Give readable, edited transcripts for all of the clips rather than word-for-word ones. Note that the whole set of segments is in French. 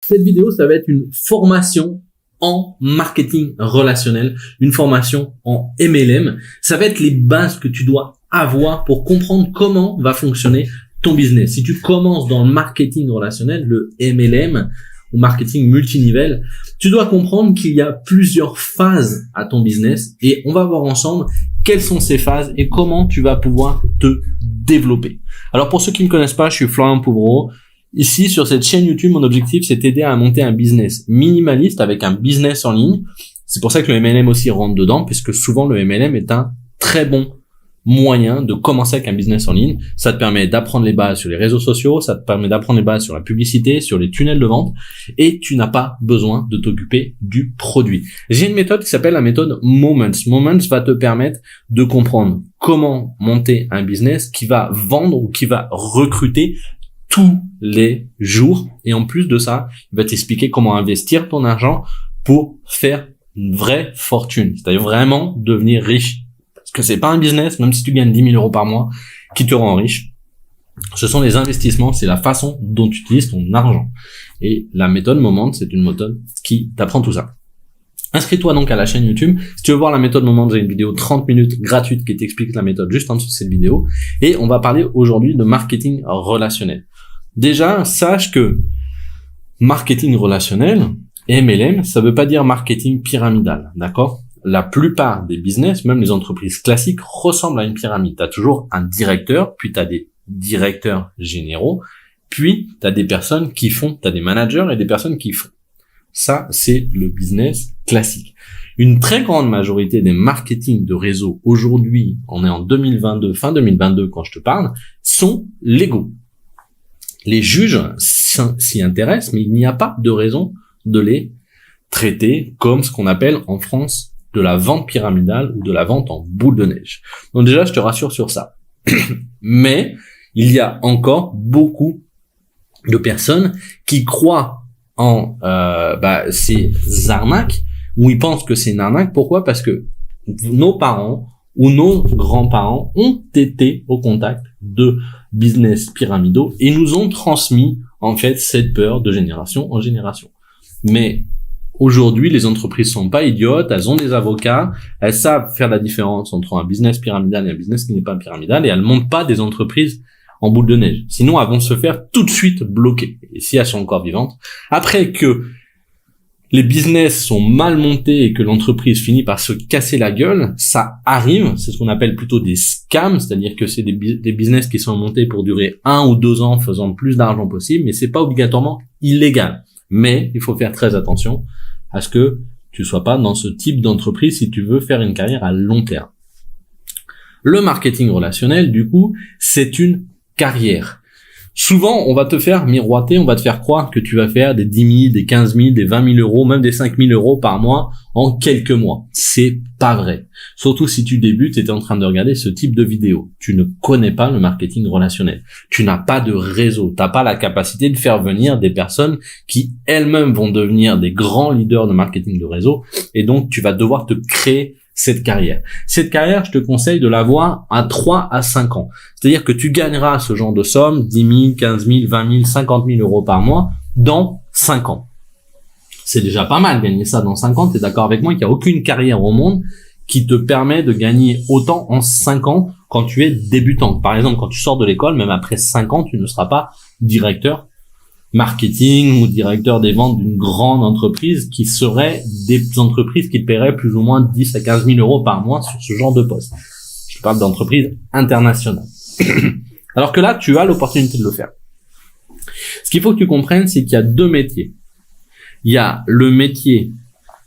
Cette vidéo, ça va être une formation en marketing relationnel, une formation en MLM. Ça va être les bases que tu dois avoir pour comprendre comment va fonctionner ton business. Si tu commences dans le marketing relationnel, le MLM ou marketing multinivel, tu dois comprendre qu'il y a plusieurs phases à ton business et on va voir ensemble quelles sont ces phases et comment tu vas pouvoir te développer. Alors pour ceux qui ne me connaissent pas, je suis Florian Pouvreau. Ici, sur cette chaîne YouTube, mon objectif, c'est t'aider à monter un business minimaliste avec un business en ligne. C'est pour ça que le MLM aussi rentre dedans, puisque souvent le MLM est un très bon moyen de commencer avec un business en ligne. Ça te permet d'apprendre les bases sur les réseaux sociaux, ça te permet d'apprendre les bases sur la publicité, sur les tunnels de vente, et tu n'as pas besoin de t'occuper du produit. J'ai une méthode qui s'appelle la méthode Moments. Moments va te permettre de comprendre comment monter un business qui va vendre ou qui va recruter tous les jours. Et en plus de ça, il va t'expliquer comment investir ton argent pour faire une vraie fortune. C'est-à-dire vraiment devenir riche. Parce que c'est pas un business, même si tu gagnes 10 000 euros par mois, qui te rend riche. Ce sont les investissements, c'est la façon dont tu utilises ton argent. Et la méthode Moment, c'est une méthode qui t'apprend tout ça. Inscris-toi donc à la chaîne YouTube. Si tu veux voir la méthode Moment, j'ai une vidéo 30 minutes gratuite qui t'explique la méthode juste en dessous de cette vidéo. Et on va parler aujourd'hui de marketing relationnel. Déjà, sache que marketing relationnel, MLM, ça veut pas dire marketing pyramidal, d'accord? La plupart des business, même les entreprises classiques, ressemblent à une pyramide. Tu as toujours un directeur, puis tu as des directeurs généraux, puis tu as des personnes qui font, tu as des managers et des personnes qui font. Ça, c'est le business classique. Une très grande majorité des marketing de réseau aujourd'hui, on est en 2022, fin 2022 quand je te parle, sont légaux. Les juges s'y intéressent, mais il n'y a pas de raison de les traiter comme ce qu'on appelle en France de la vente pyramidale ou de la vente en boule de neige. Donc déjà, je te rassure sur ça. Mais il y a encore beaucoup de personnes qui croient en ces arnaques, où ils pensent que c'est une arnaque. Pourquoi? Parce que nos parents ou nos grands-parents ont été au contact de business pyramidaux et nous ont transmis en fait cette peur de génération en génération. Mais aujourd'hui, les entreprises sont pas idiotes, elles ont des avocats, elles savent faire la différence entre un business pyramidal et un business qui n'est pas pyramidal et elles montent pas des entreprises en boule de neige. Sinon, elles vont se faire tout de suite bloquer. Et si elles sont encore vivantes, après que les business sont mal montés et que l'entreprise finit par se casser la gueule, ça arrive, c'est ce qu'on appelle plutôt des scams, c'est-à-dire que c'est des business qui sont montés pour durer 1 ou 2 ans faisant le plus d'argent possible, mais c'est pas obligatoirement illégal. Mais il faut faire très attention à ce que tu sois pas dans ce type d'entreprise si tu veux faire une carrière à long terme. Le marketing relationnel, du coup, c'est une carrière. Souvent, on va te faire miroiter, on va te faire croire que tu vas faire des 10 000, des 15 000, des 20 000 euros, même des 5 000 euros par mois en quelques mois. C'est pas vrai. Surtout si tu débutes et tu es en train de regarder ce type de vidéo. Tu ne connais pas le marketing relationnel. Tu n'as pas de réseau. Tu n'as pas la capacité de faire venir des personnes qui elles-mêmes vont devenir des grands leaders de marketing de réseau. Et donc, tu vas devoir te créer cette carrière. Cette carrière, je te conseille de l'avoir à 3 à 5 ans. C'est-à-dire que tu gagneras ce genre de somme, 10 000, 15 000, 20 000, 50 000 euros par mois, dans 5 ans. C'est déjà pas mal gagner ça dans 5 ans. Tu es d'accord avec moi qu'il n'y a aucune carrière au monde qui te permet de gagner autant en 5 ans quand tu es débutant. Par exemple, quand tu sors de l'école, même après 5 ans, tu ne seras pas directeur marketing ou directeur des ventes d'une grande entreprise qui serait des entreprises qui te paieraient plus ou moins 10 à 15 000 euros par mois sur ce genre de poste. Je parle d'entreprises internationales. Alors que là, tu as l'opportunité de le faire. Ce qu'il faut que tu comprennes, c'est qu'il y a 2 métiers. Il y a le métier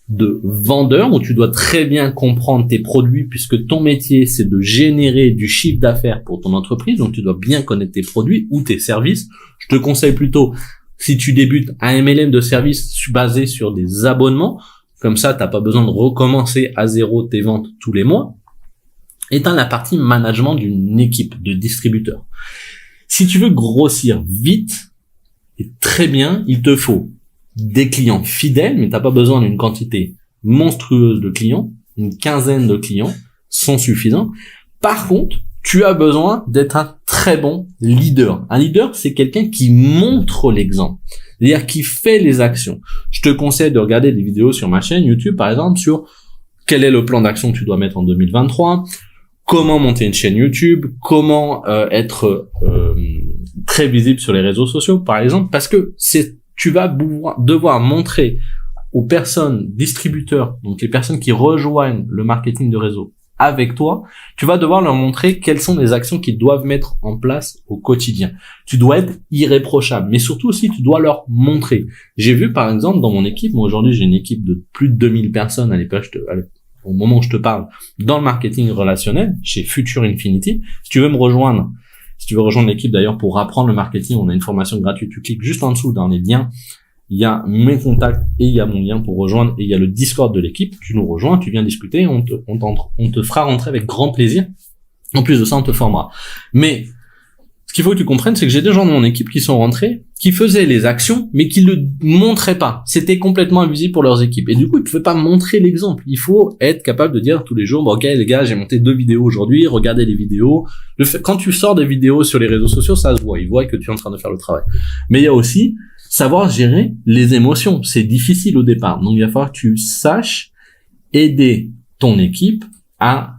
de vendeur où tu dois très bien comprendre tes produits puisque ton métier, c'est de générer du chiffre d'affaires pour ton entreprise. Donc, tu dois bien connaître tes produits ou tes services. Je te conseille plutôt, si tu débutes, un MLM de service basé sur des abonnements. Comme ça, t'as pas besoin de recommencer à zéro tes ventes tous les mois. Et t'as la partie management d'une équipe de distributeurs. Si tu veux grossir vite et très bien, il te faut des clients fidèles, mais t'as pas besoin d'une quantité monstrueuse de clients. Une quinzaine de clients sont suffisants. Par contre, tu as besoin d'être un très bon leader. Un leader, c'est quelqu'un qui montre l'exemple. c'est-à-dire qui fait les actions. Je te conseille de regarder des vidéos sur ma chaîne YouTube, par exemple, sur quel est le plan d'action que tu dois mettre en 2023, comment monter une chaîne YouTube, comment être très visible sur les réseaux sociaux, par exemple, parce que tu vas devoir montrer aux personnes distributeurs, donc les personnes qui rejoignent le marketing de réseau avec toi, tu vas devoir leur montrer quelles sont les actions qu'ils doivent mettre en place au quotidien. Tu dois être irréprochable, mais surtout aussi tu dois leur montrer. J'ai vu par exemple dans mon équipe, moi aujourd'hui j'ai une équipe de plus de 2000 personnes à l'époque, au moment où je te parle, dans le marketing relationnel, chez Future Infinity. Si tu veux me rejoindre, si tu veux rejoindre l'équipe d'ailleurs pour apprendre le marketing, on a une formation gratuite, tu cliques juste en dessous dans les liens. Il y a mes contacts et il y a mon lien pour rejoindre et il y a le Discord de l'équipe. Tu nous rejoins, tu viens discuter, on te fera rentrer avec grand plaisir. En plus de ça, on te formera. Mais ce qu'il faut que tu comprennes, c'est que j'ai des gens de mon équipe qui sont rentrés, qui faisaient les actions, mais qui le montraient pas. C'était complètement invisible pour leurs équipes. Et du coup, ils ne pouvaient pas montrer l'exemple. Il faut être capable de dire tous les jours, bon, ok les gars, j'ai monté 2 vidéos aujourd'hui, regardez les vidéos. Quand tu sors des vidéos sur les réseaux sociaux, ça se voit. Ils voient que tu es en train de faire le travail. Mais il y a aussi savoir gérer les émotions. C'est difficile au départ. Donc, il va falloir que tu saches aider ton équipe à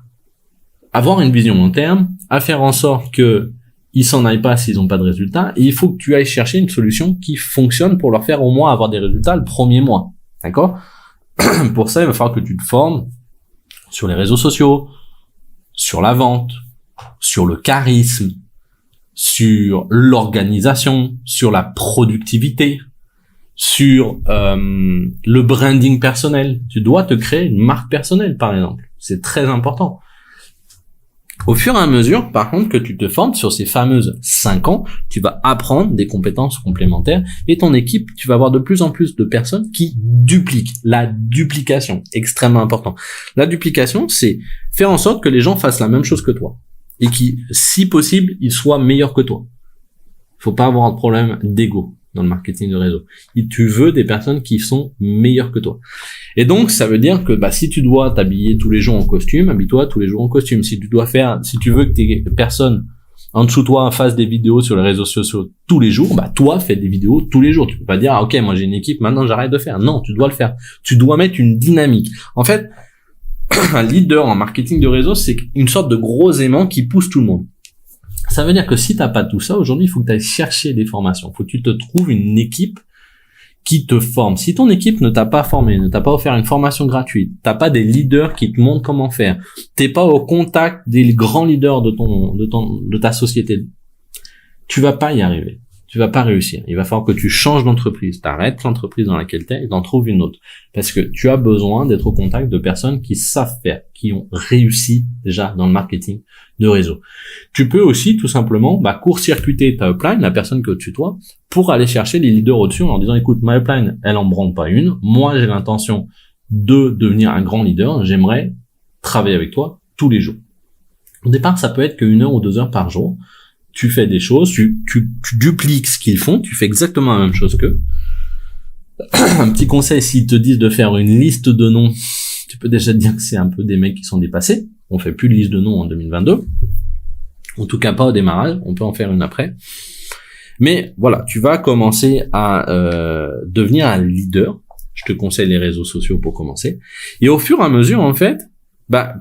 avoir une vision long terme, à faire en sorte que ils s'en aillent pas s'ils ont pas de résultats. Et il faut que tu ailles chercher une solution qui fonctionne pour leur faire au moins avoir des résultats le premier mois. D'accord? Pour ça, il va falloir que tu te formes sur les réseaux sociaux, sur la vente, sur le charisme, sur l'organisation, sur la productivité, sur le branding personnel. Tu dois te créer une marque personnelle, par exemple. C'est très important. Au fur et à mesure, par contre, que tu te formes sur ces fameuses 5 ans, tu vas apprendre des compétences complémentaires et ton équipe, tu vas avoir de plus en plus de personnes qui dupliquent. La duplication, extrêmement important. La duplication, c'est faire en sorte que les gens fassent la même chose que toi. Et qui, si possible, ils soient meilleurs que toi. Faut pas avoir de problème d'ego dans le marketing de réseau. Et tu veux des personnes qui sont meilleures que toi. Et donc, ça veut dire que, si tu dois t'habiller tous les jours en costume, habille-toi tous les jours en costume. Si tu veux que tes personnes en dessous de toi fassent des vidéos sur les réseaux sociaux tous les jours, toi, fais des vidéos tous les jours. Tu peux pas dire, ok, moi j'ai une équipe, maintenant j'arrête de faire. Non, tu dois le faire. Tu dois mettre une dynamique. En fait, un leader en marketing de réseau, c'est une sorte de gros aimant qui pousse tout le monde. Ça veut dire que si t'as pas tout ça, aujourd'hui, il faut que tu ailles chercher des formations. Il faut que tu te trouves une équipe qui te forme. Si ton équipe ne t'a pas formé, ne t'a pas offert une formation gratuite, t'as pas des leaders qui te montrent comment faire, t'es pas au contact des grands leaders de ta société, tu vas pas y arriver. Tu vas pas réussir. Il va falloir que tu changes d'entreprise. T'arrêtes l'entreprise dans laquelle t'es et t'en trouves une autre. Parce que tu as besoin d'être au contact de personnes qui savent faire, qui ont réussi déjà dans le marketing de réseau. Tu peux aussi tout simplement court-circuiter ta upline, la personne qui est au-dessus de toi, pour aller chercher les leaders au-dessus en leur disant, écoute, ma upline, elle en branle pas une. Moi, j'ai l'intention de devenir un grand leader. J'aimerais travailler avec toi tous les jours. Au départ, ça peut être que 1 heure ou 2 heures par jour. Tu fais des choses, tu dupliques ce qu'ils font, tu fais exactement la même chose qu'eux. Un petit conseil, s'ils te disent de faire une liste de noms, tu peux déjà te dire que c'est un peu des mecs qui sont dépassés. On fait plus de liste de noms en 2022. En tout cas pas au démarrage, on peut en faire une après. Mais voilà, tu vas commencer à devenir un leader. Je te conseille les réseaux sociaux pour commencer. Et au fur et à mesure, en fait,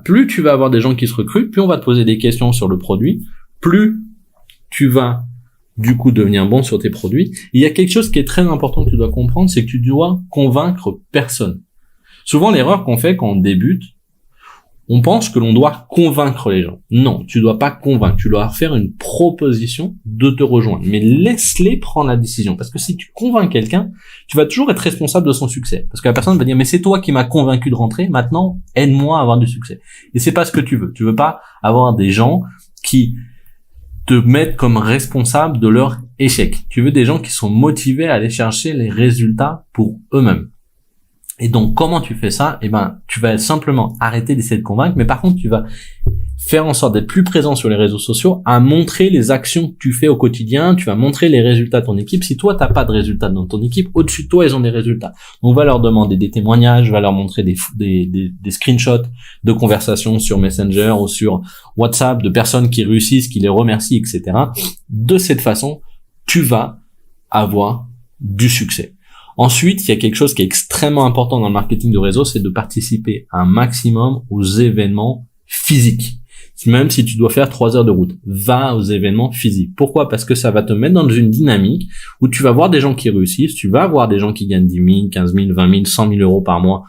plus tu vas avoir des gens qui se recrutent, plus on va te poser des questions sur le produit, plus tu vas du coup devenir bon sur tes produits. Il y a quelque chose qui est très important que tu dois comprendre, c'est que tu dois convaincre personne. Souvent, l'erreur qu'on fait quand on débute, on pense que l'on doit convaincre les gens. Non, tu dois pas convaincre. Tu dois leur faire une proposition de te rejoindre. Mais laisse-les prendre la décision. Parce que si tu convaincs quelqu'un, tu vas toujours être responsable de son succès. Parce que la personne va dire, mais c'est toi qui m'as convaincu de rentrer, maintenant, aide-moi à avoir du succès. Et c'est pas ce que tu veux. Tu veux pas avoir des gens qui te mettre comme responsable de leur échec. Tu veux des gens qui sont motivés à aller chercher les résultats pour eux-mêmes. Et donc, comment tu fais ça? Tu vas simplement arrêter d'essayer de convaincre, mais par contre, tu vas faire en sorte d'être plus présent sur les réseaux sociaux, à montrer les actions que tu fais au quotidien, tu vas montrer les résultats de ton équipe. Si toi, t'as pas de résultats dans ton équipe, au-dessus de toi, ils ont des résultats. Donc, va leur demander des témoignages, va leur montrer des screenshots de conversations sur Messenger ou sur WhatsApp de personnes qui réussissent, qui les remercient, etc. De cette façon, tu vas avoir du succès. Ensuite, il y a quelque chose qui est extrêmement important dans le marketing de réseau, c'est de participer un maximum aux événements physiques. Même si tu dois faire 3 heures de route, va aux événements physiques. Pourquoi? Parce que ça va te mettre dans une dynamique où tu vas voir des gens qui réussissent, tu vas voir des gens qui gagnent 10 000, 15 000, 20 000, 100 000 euros par mois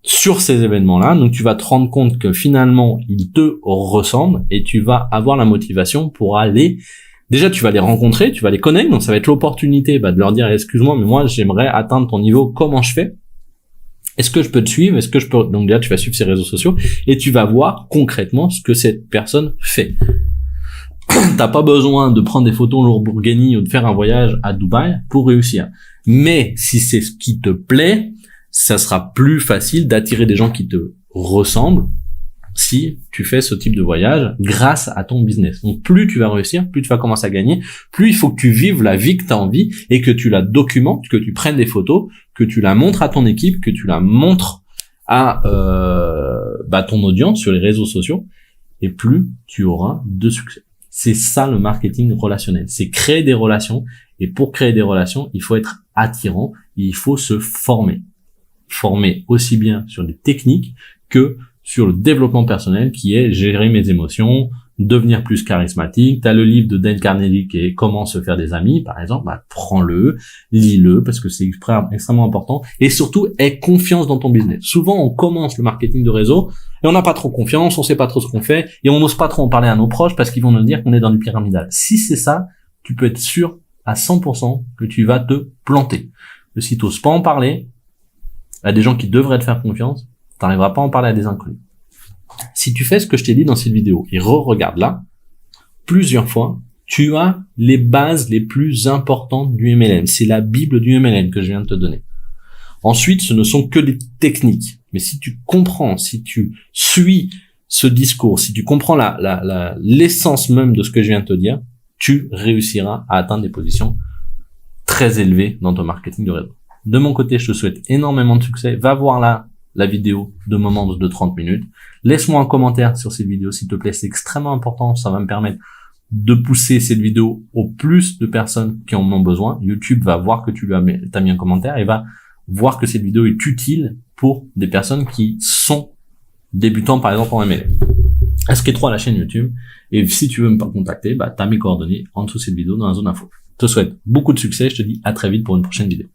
sur ces événements-là. Donc tu vas te rendre compte que finalement, ils te ressemblent et tu vas avoir la motivation pour aller. Déjà, tu vas les rencontrer, tu vas les connaître, donc ça va être l'opportunité de leur dire « Excuse-moi, mais moi, j'aimerais atteindre ton niveau, comment je fais ? Est-ce que je peux te suivre ? Est-ce que je peux… » Donc là, tu vas suivre ses réseaux sociaux et tu vas voir concrètement ce que cette personne fait. T'as pas besoin de prendre des photos Lamborghini ou de faire un voyage à Dubaï pour réussir. Mais si c'est ce qui te plaît, ça sera plus facile d'attirer des gens qui te ressemblent si tu fais ce type de voyage grâce à ton business. Donc plus tu vas réussir, plus tu vas commencer à gagner, plus il faut que tu vives la vie que tu as envie et que tu la documentes, que tu prennes des photos, que tu la montres à ton équipe, que tu la montres à ton audience sur les réseaux sociaux, et plus tu auras de succès. C'est ça le marketing relationnel, c'est créer des relations, et pour créer des relations, il faut être attirant, il faut se former. Former aussi bien sur des techniques que sur le développement personnel qui est gérer mes émotions, devenir plus charismatique. T'as le livre de Dale Carnegie qui est Comment se faire des amis, par exemple. Prends-le, lis-le parce que c'est extrêmement important. Et surtout, aie confiance dans ton business. Souvent, on commence le marketing de réseau et on n'a pas trop confiance, on sait pas trop ce qu'on fait et on n'ose pas trop en parler à nos proches parce qu'ils vont nous dire qu'on est dans du pyramidal. Si c'est ça, tu peux être sûr à 100% que tu vas te planter. Que si t'oses pas en parler à des gens qui devraient te faire confiance, t'arriveras pas à en parler à des inconnus. Si tu fais ce que je t'ai dit dans cette vidéo et re-regarde là, plusieurs fois, tu as les bases les plus importantes du MLM. C'est la Bible du MLM que je viens de te donner. Ensuite, ce ne sont que des techniques. Mais si tu comprends, si tu suis ce discours, si tu comprends l'essence même de ce que je viens de te dire, tu réussiras à atteindre des positions très élevées dans ton marketing de réseau. De mon côté, je te souhaite énormément de succès. Va voir la vidéo de Moments de 30 minutes. Laisse-moi un commentaire sur cette vidéo, s'il te plaît. C'est extrêmement important. Ça va me permettre de pousser cette vidéo au plus de personnes qui en ont besoin. YouTube va voir que tu as mis un commentaire et va voir que cette vidéo est utile pour des personnes qui sont débutants, par exemple, en MLM. Inscris-toi à la chaîne YouTube. Et si tu veux me contacter, t'as mes coordonnées en dessous de cette vidéo dans la zone info. Je te souhaite beaucoup de succès. Je te dis à très vite pour une prochaine vidéo.